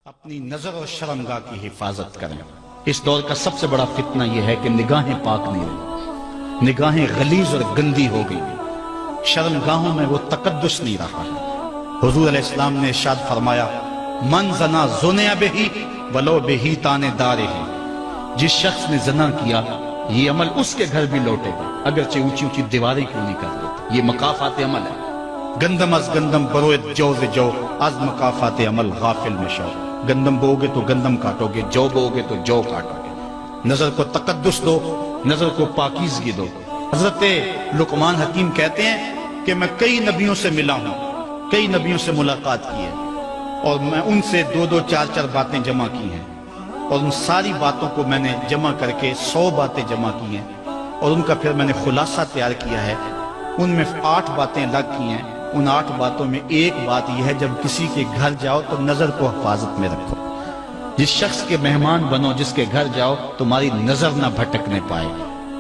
اپنی نظر اور شرمگاہ کی حفاظت کریں۔ اس دور کا سب سے بڑا فتنہ یہ ہے کہ نگاہیں پاک نہیں رہی، نگاہیں غلیظ اور گندی ہو گئی، شرمگاہوں میں وہ تقدس نہیں رہا ہے۔ حضور علیہ السلام نے ارشاد فرمایا، من زنا زنیا بہی ولو بہی تانے دارے ہی، جس شخص نے زنا کیا یہ عمل اس کے گھر بھی لوٹے گا اگرچہ اونچی اونچی دیواریں کیوں نہیں کر دیتے۔ یہ مکافات عمل ہے۔ گندم از گندم بروید جو ز جو، از مکافات عمل غافل مشو۔ گندم بو گے تو گندم کاٹو گے، جو بو گے تو جو کاٹو گے۔ نظر کو تقدس دو، نظر کو پاکیزگی دو۔ حضرت لقمان حکیم کہتے ہیں کہ میں کئی نبیوں سے ملا ہوں، کئی نبیوں سے ملاقات کی ہے، اور میں ان سے دو دو چار چار باتیں جمع کی ہیں، اور ان ساری باتوں کو میں نے جمع کر کے 100 باتیں جمع کی ہیں، اور ان کا پھر میں نے خلاصہ تیار کیا ہے۔ ان میں 8 باتیں الگ کی ہیں۔ ان 8 باتوں میں ایک بات یہ ہے، جب کسی کے گھر جاؤ تو نظر کو حفاظت میں رکھو۔ جس شخص کے مہمان بنو، جس کے گھر جاؤ، تمہاری نظر نہ بھٹکنے پائے۔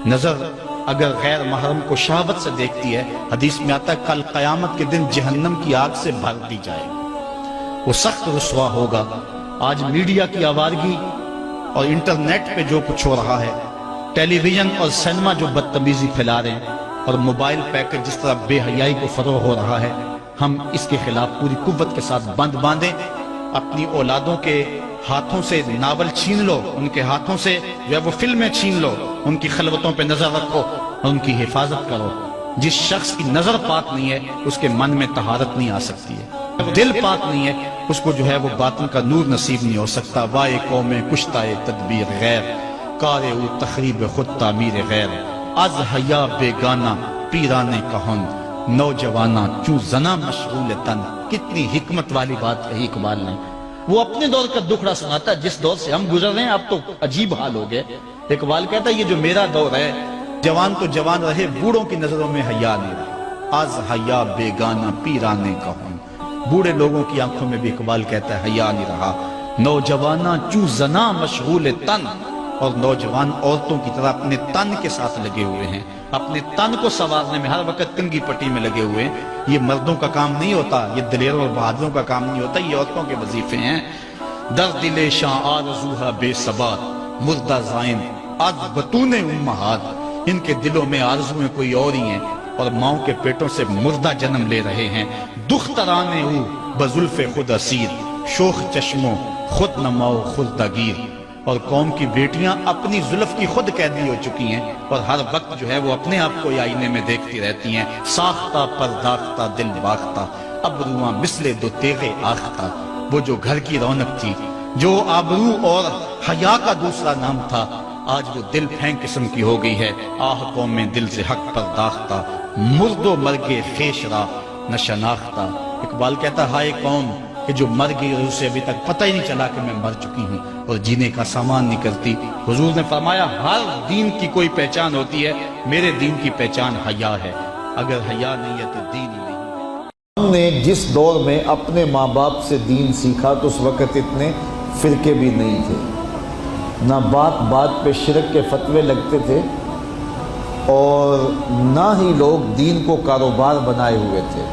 نظر اگر غیر محرم کو شہوت سے دیکھتی ہے، حدیث میں آتا ہے کل قیامت کے دن جہنم کی آگ سے بھر دی جائے، وہ سخت رسوا ہوگا۔ آج میڈیا کی آوارگی اور انٹرنیٹ پہ جو کچھ ہو رہا ہے، ٹیلی ویژن اور سینما جو بدتمیزی پھیلا رہے ہیں، اور موبائل پیکر جس طرح بے حیائی کو فروغ ہو رہا ہے، ہم اس کے خلاف پوری قوت کے ساتھ بند باندھیں۔ اپنی اولادوں کے ہاتھوں سے ناول چھین لو، ان کے ہاتھوں سے جو ہے وہ فلمیں چھین لو، ان کی خلوتوں پہ نظر رکھو اور ان کی حفاظت کرو۔ جس شخص کی نظر پاک نہیں ہے، اس کے من میں طہارت نہیں آ سکتی ہے۔ دل پاک نہیں ہے، اس کو جو ہے وہ باطن کا نور نصیب نہیں ہو سکتا۔ وائے قوم کشتہ تدبیر غیر، کار او تخریب خود تعمیر غیر، از حیا بیگانہ پیرانے کہن، نوجوانہ چوں زنا مشغول تن۔ کتنی حکمت والی بات کہی اقبال نے۔ وہ اپنے دور کا دکھڑا سناتا ہے، جس دور سے ہم گزر رہے ہیں اب تو عجیب حال ہو گئے۔ اقبال کہتا ہے یہ جو میرا دور ہے، جوان تو جوان رہے، بوڑھوں کی نظروں میں حیا نہیں رہا۔ از حیا بیگانہ پیرانے کہن، بوڑھے لوگوں کی آنکھوں میں بھی اقبال کہتا ہے حیا نہیں رہا۔ نوجوانہ چوں زنا مشغول تن، اور نوجوان عورتوں کی طرح اپنے تن کے ساتھ لگے ہوئے ہیں، اپنے تن کو سنوارنے میں ہر وقت کنگھی پٹی میں لگے ہوئے ہیں۔ یہ مردوں کا کام نہیں ہوتا، یہ دلیروں اور بہادروں کا کام نہیں ہوتا، یہ عورتوں کے وظیفے ہیں۔ در دل شاں آرزوہا بے ثبات، مردہ زائن از بطون امہات۔ ان کے دلوں میں آرزویں کوئی اور ہی ہیں، اور ماؤں کے پیٹوں سے مردہ جنم لے رہے ہیں۔ دخترانے او بزلف خود اسیر، شوخ چشموں خود نماؤ خود دگیر۔ اور قوم کی بیٹیاں اپنی زلف کی خود قیدی ہو چکی ہیں، اور ہر وقت جو ہے وہ اپنے آپ کو آئینے میں دیکھتی رہتی ہیں۔ ساختہ پرداختہ دل باختہ، ابروان مثل دو تیغے آختہ۔ وہ جو گھر کی رونق تھی، جو آبرو اور حیا کا دوسرا نام تھا، آج وہ دل پھینک قسم کی ہو گئی ہے۔ آہ قوم میں دل سے حق پرداختہ، مرد و مرگ خویش را نہ شناختہ۔ اقبال کہتا ہائے قوم کہ جو مر گئی اور اسے ابھی تک پتہ ہی نہیں چلا کہ میں مر چکی ہوں، اور جینے کا سامان نہیں کرتی۔ حضور نے فرمایا ہر دین کی کوئی پہچان ہوتی ہے، میرے دین کی پہچان حیا ہے۔ اگر حیا نہیں ہے تو دین ہی نہیں ہے۔ ہم نے جس دور میں اپنے ماں باپ سے دین سیکھا تو اس وقت اتنے فرقے بھی نہیں تھے، نہ بات بات پہ شرک کے فتوے لگتے تھے، اور نہ ہی لوگ دین کو کاروبار بنائے ہوئے تھے۔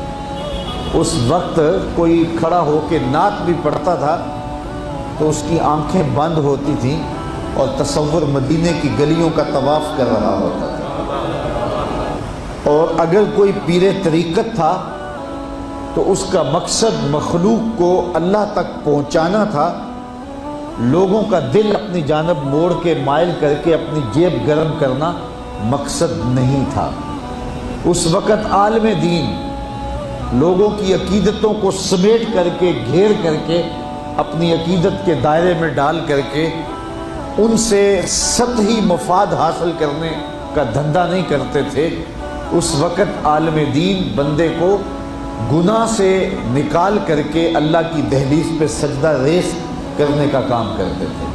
اس وقت کوئی کھڑا ہو کے نعت بھی پڑھتا تھا تو اس کی آنکھیں بند ہوتی تھیں، اور تصور مدینے کی گلیوں کا طواف کر رہا ہوتا تھا۔ اور اگر کوئی پیر طریقت تھا تو اس کا مقصد مخلوق کو اللہ تک پہنچانا تھا، لوگوں کا دل اپنی جانب موڑ کے مائل کر کے اپنی جیب گرم کرنا مقصد نہیں تھا۔ اس وقت عالم دین لوگوں کی عقیدتوں کو سمیٹ کر کے، گھیر کر کے، اپنی عقیدت کے دائرے میں ڈال کر کے ان سے سطحی مفاد حاصل کرنے کا دھندا نہیں کرتے تھے۔ اس وقت عالم دین بندے کو گناہ سے نکال کر کے اللہ کی دہلیز پہ سجدہ ریز کرنے کا کام کرتے تھے۔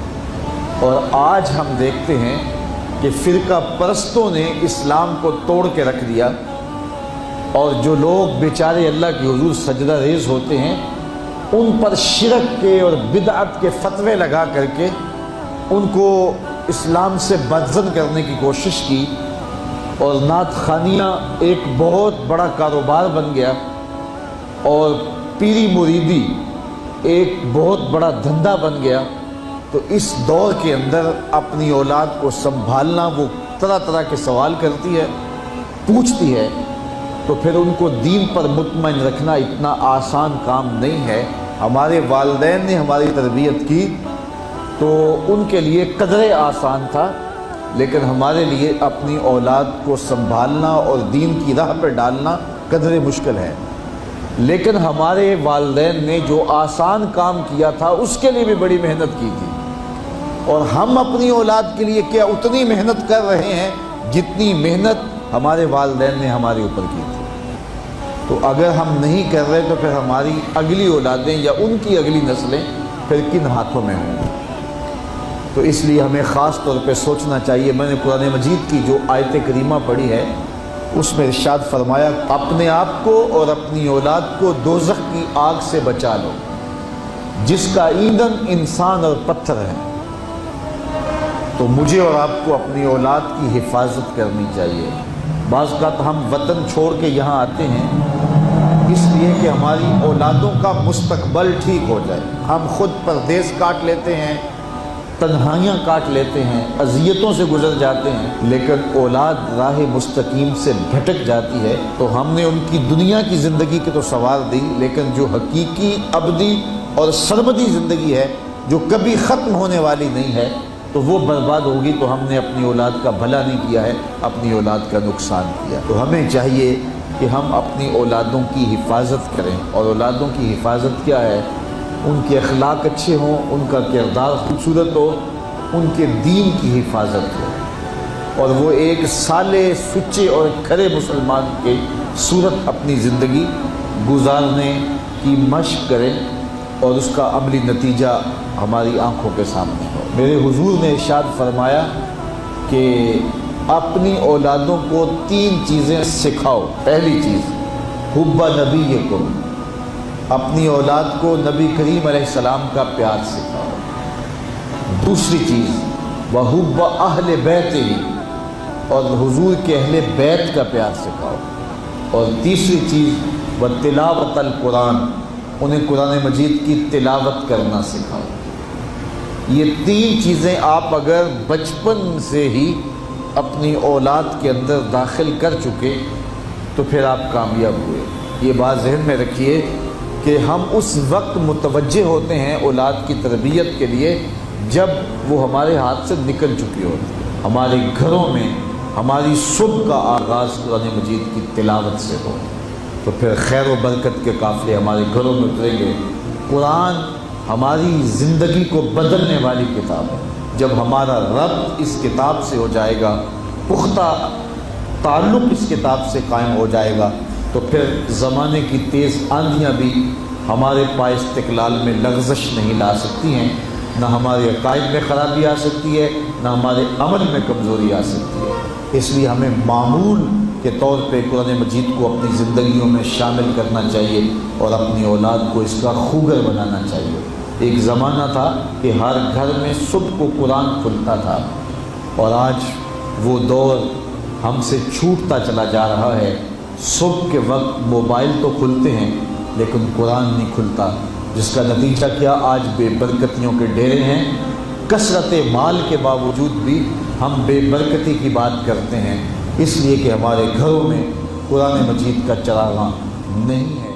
اور آج ہم دیکھتے ہیں کہ فرقہ پرستوں نے اسلام کو توڑ کے رکھ دیا، اور جو لوگ بیچارے اللہ کے حضور سجدہ ریز ہوتے ہیں، ان پر شرک کے اور بدعت کے فتوے لگا کر کے ان کو اسلام سے بدزن کرنے کی کوشش کی، اور نعت خوانیاں ایک بہت بڑا کاروبار بن گیا، اور پیری مریدی ایک بہت بڑا دھندا بن گیا، تو اس دور کے اندر اپنی اولاد کو سنبھالنا، وہ طرح طرح کے سوال کرتی ہے، پوچھتی ہے، تو پھر ان کو دین پر مطمئن رکھنا اتنا آسان کام نہیں ہے۔ ہمارے والدین نے ہماری تربیت کی تو ان کے لیے قدرے آسان تھا، لیکن ہمارے لیے اپنی اولاد کو سنبھالنا اور دین کی راہ پر ڈالنا قدرے مشکل ہے۔ لیکن ہمارے والدین نے جو آسان کام کیا تھا اس کے لیے بھی بڑی محنت کی تھی، اور ہم اپنی اولاد کے لیے کیا اتنی محنت کر رہے ہیں جتنی محنت ہمارے والدین نے ہمارے اوپر کی تھی۔ تو اگر ہم نہیں کر رہے تو پھر ہماری اگلی اولادیں یا ان کی اگلی نسلیں پھر کن ہاتھوں میں ہوں گی؟ تو اس لیے ہمیں خاص طور پہ سوچنا چاہیے۔ میں نے قرآن مجید کی جو آیت کریمہ پڑھی ہے اس میں ارشاد فرمایا، اپنے آپ کو اور اپنی اولاد کو دوزخ کی آگ سے بچا لو جس کا ایندھن انسان اور پتھر ہے۔ تو مجھے اور آپ کو اپنی اولاد کی حفاظت کرنی چاہیے۔ بعض اوقات ہم وطن چھوڑ کے یہاں آتے ہیں اس لیے کہ ہماری اولادوں کا مستقبل ٹھیک ہو جائے۔ ہم خود پردیس کاٹ لیتے ہیں، تنہائیاں کاٹ لیتے ہیں، اذیتوں سے گزر جاتے ہیں، لیکن اولاد راہ مستقیم سے بھٹک جاتی ہے تو ہم نے ان کی دنیا کی زندگی کی تو سنوار دی، لیکن جو حقیقی ابدی اور سرمدی زندگی ہے جو کبھی ختم ہونے والی نہیں ہے تو وہ برباد ہوگی۔ تو ہم نے اپنی اولاد کا بھلا نہیں کیا ہے، اپنی اولاد کا نقصان کیا۔ تو ہمیں چاہیے کہ ہم اپنی اولادوں کی حفاظت کریں، اور اولادوں کی حفاظت کیا ہے؟ ان کے اخلاق اچھے ہوں، ان کا کردار خوبصورت ہو، ان کے دین کی حفاظت ہو، اور وہ ایک صالح، سچے اور کھرے مسلمان کے صورت اپنی زندگی گزارنے کی مشق کریں، اور اس کا عملی نتیجہ ہماری آنکھوں کے سامنے ہو۔ میرے حضور نے ارشاد فرمایا کہ اپنی اولادوں کو 3 چیزیں سکھاؤ۔ پہلی چیز، حب نبیکم، اپنی اولاد کو نبی کریم علیہ السلام کا پیار سکھاؤ۔ دوسری چیز، وحب اہل بیتہ، اور حضور کے اہل بیت کا پیار سکھاؤ۔ اور تیسری چیز، وتلاوت القرآن، انہیں قرآن مجید کی تلاوت کرنا سکھاؤ۔ یہ 3 چیزیں آپ اگر بچپن سے ہی اپنی اولاد کے اندر داخل کر چکے تو پھر آپ کامیاب ہوئے۔ یہ بات ذہن میں رکھیے کہ ہم اس وقت متوجہ ہوتے ہیں اولاد کی تربیت کے لیے جب وہ ہمارے ہاتھ سے نکل چکی ہوتی ہے۔ ہمارے گھروں میں ہماری صبح کا آغاز قرآن مجید کی تلاوت سے ہو تو پھر خیر و برکت کے قافلے ہمارے گھروں میں اتریں گے۔ قرآن ہماری زندگی کو بدلنے والی کتاب ہے۔ جب ہمارا ربط اس کتاب سے ہو جائے گا، پختہ تعلق اس کتاب سے قائم ہو جائے گا، تو پھر زمانے کی تیز آندھیاں بھی ہمارے پائے استقلال میں لغزش نہیں لا سکتی ہیں، نہ ہمارے عقائد میں خرابی آ سکتی ہے، نہ ہمارے عمل میں کمزوری آ سکتی ہے۔ اس لیے ہمیں معمول کے طور پہ قرآن مجید کو اپنی زندگیوں میں شامل کرنا چاہیے اور اپنی اولاد کو اس کا خوگر بنانا چاہیے۔ ایک زمانہ تھا کہ ہر گھر میں صبح کو قرآن کھلتا تھا، اور آج وہ دور ہم سے چھوٹتا چلا جا رہا ہے۔ صبح کے وقت موبائل تو کھلتے ہیں لیکن قرآن نہیں کھلتا، جس کا نتیجہ کیا؟ آج بے برکتیوں کے ڈیرے ہیں۔ کثرت مال کے باوجود بھی ہم بے برکتی کی بات کرتے ہیں، اس لیے کہ ہمارے گھروں میں قرآن مجید کا چراغاں نہیں ہے۔